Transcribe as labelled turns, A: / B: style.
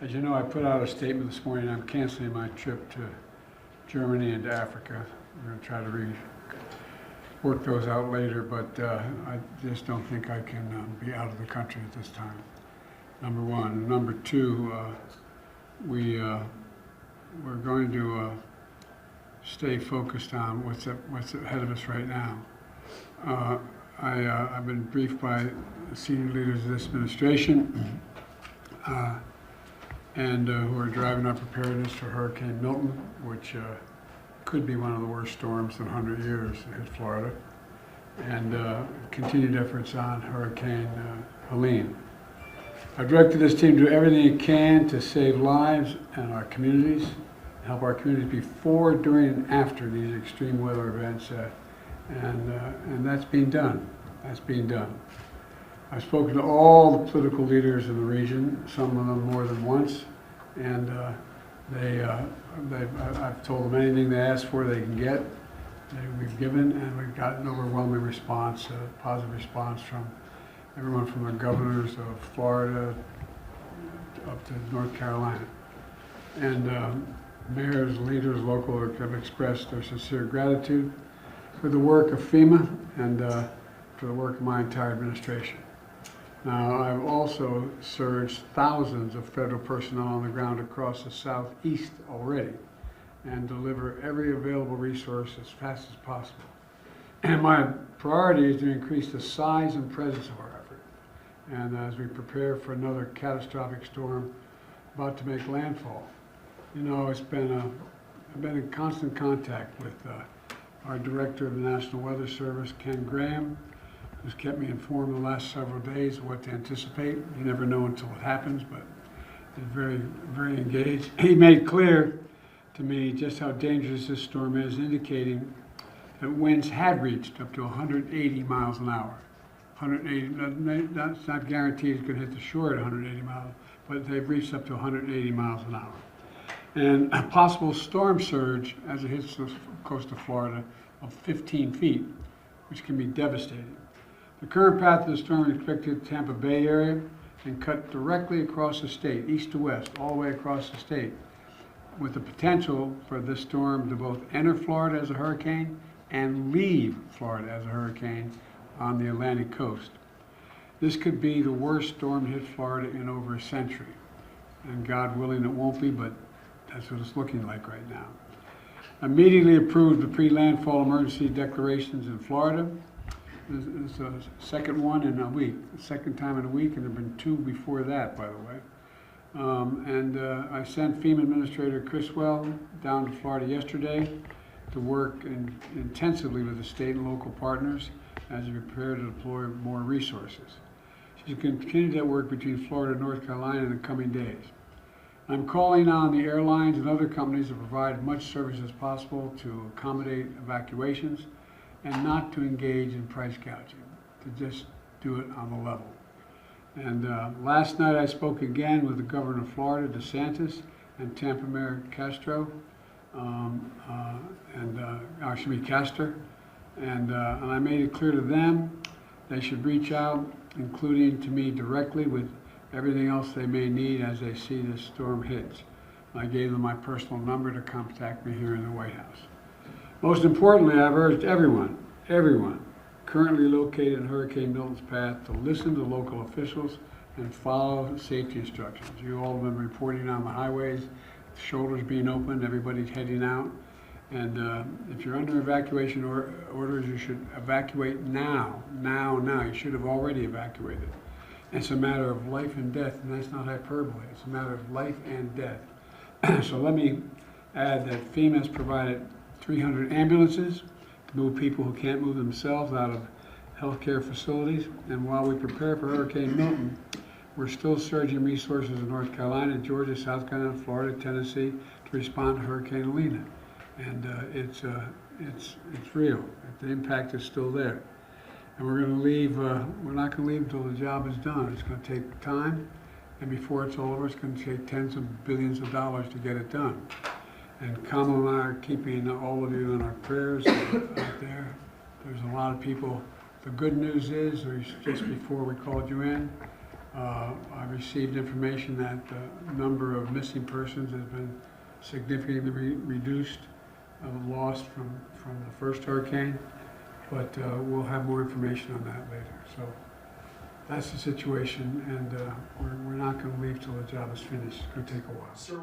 A: As you know, I put out a statement this morning. I'm canceling my trip to Germany and to Africa. We're going to try to work those out later, but I just don't think I can be out of the country at this time. Number one. Number two, we're going to stay focused on what's ahead of us right now. I've been briefed by the senior leaders of this administration and who are driving our preparedness for Hurricane Milton, which could be one of the worst storms in 100 years that hit Florida, and continued efforts on Hurricane Helene. I've directed this team to do everything it can to save lives and our communities, help our communities before, during, and after these extreme weather events, and that's being done. That's being done. I've spoken to all the political leaders in the region, some of them more than once, and I've told them anything they ask for they can get. We've given, and we've got an overwhelming response, positive response from everyone from the governors of Florida up to North Carolina. And mayors, leaders, local, have expressed their sincere gratitude for the work of FEMA and for the work of my entire administration. Now, I've also surged thousands of federal personnel on the ground across the southeast already and deliver every available resource as fast as possible. And my priority is to increase the size and presence of our effort. And as we prepare for another catastrophic storm about to make landfall, you know, I've been in constant contact with our director of the National Weather Service, Ken Graham, who's kept me informed the last several days of what to anticipate. You never know until it happens, but he's very, very engaged. He made clear to me just how dangerous this storm is, indicating that winds had reached up to 180 miles an hour. 180, that's not guaranteed it's going to hit the shore at 180 miles, but they've reached up to 180 miles an hour. And a possible storm surge as it hits the coast of Florida of 15 feet, which can be devastating. The current path of the storm is expected to Tampa Bay area and cut directly across the state, east to west, all the way across the state, with the potential for this storm to both enter Florida as a hurricane and leave Florida as a hurricane on the Atlantic coast. This could be the worst storm to hit Florida in over a century. And God willing it won't be, but that's what it's looking like right now. Immediately approved the pre-landfall emergency declarations in Florida. This is the second one in a week, the second time in a week, and there have been two before that, by the way. I sent FEMA Administrator Criswell down to Florida yesterday to work intensively with the state and local partners as we prepare to deploy more resources. She's going to continue that work between Florida and North Carolina in the coming days. I'm calling on the airlines and other companies to provide much service as possible to accommodate evacuations and not to engage in price gouging, to just do it on the level. And last night I spoke again with the governor of Florida, DeSantis, and Tampa Mayor Castro, Castor, and I made it clear to them they should reach out, including to me directly, with everything else they may need as they see this storm hits. I gave them my personal number to contact me here in the White House. Most importantly, I've urged everyone currently located in Hurricane Milton's path to listen to local officials and follow safety instructions. You all have been reporting on the highways, shoulders being opened, everybody's heading out. And if you're under evacuation orders, you should evacuate now. You should have already evacuated. It's a matter of life and death, and that's not hyperbole. It's a matter of life and death. So let me add that FEMA has provided 300 ambulances to move people who can't move themselves out of healthcare facilities. And while we prepare for Hurricane Milton, we're still surging resources in North Carolina, Georgia, South Carolina, Florida, Tennessee to respond to Hurricane Helene. And it's real. The impact is still there. And we're going to leave, we're not going to leave until the job is done. It's going to take time, and before it's all over, it's going to take tens of billions of dollars to get it done. And Kamala and I are keeping all of you in our prayers out there. There's a lot of people. The good news is, just before we called you in, I received information that the number of missing persons has been significantly reduced, lost from the first hurricane, but we'll have more information on that later. So that's the situation, and we're not going to leave till the job is finished. It's going to take a while.
B: Sir,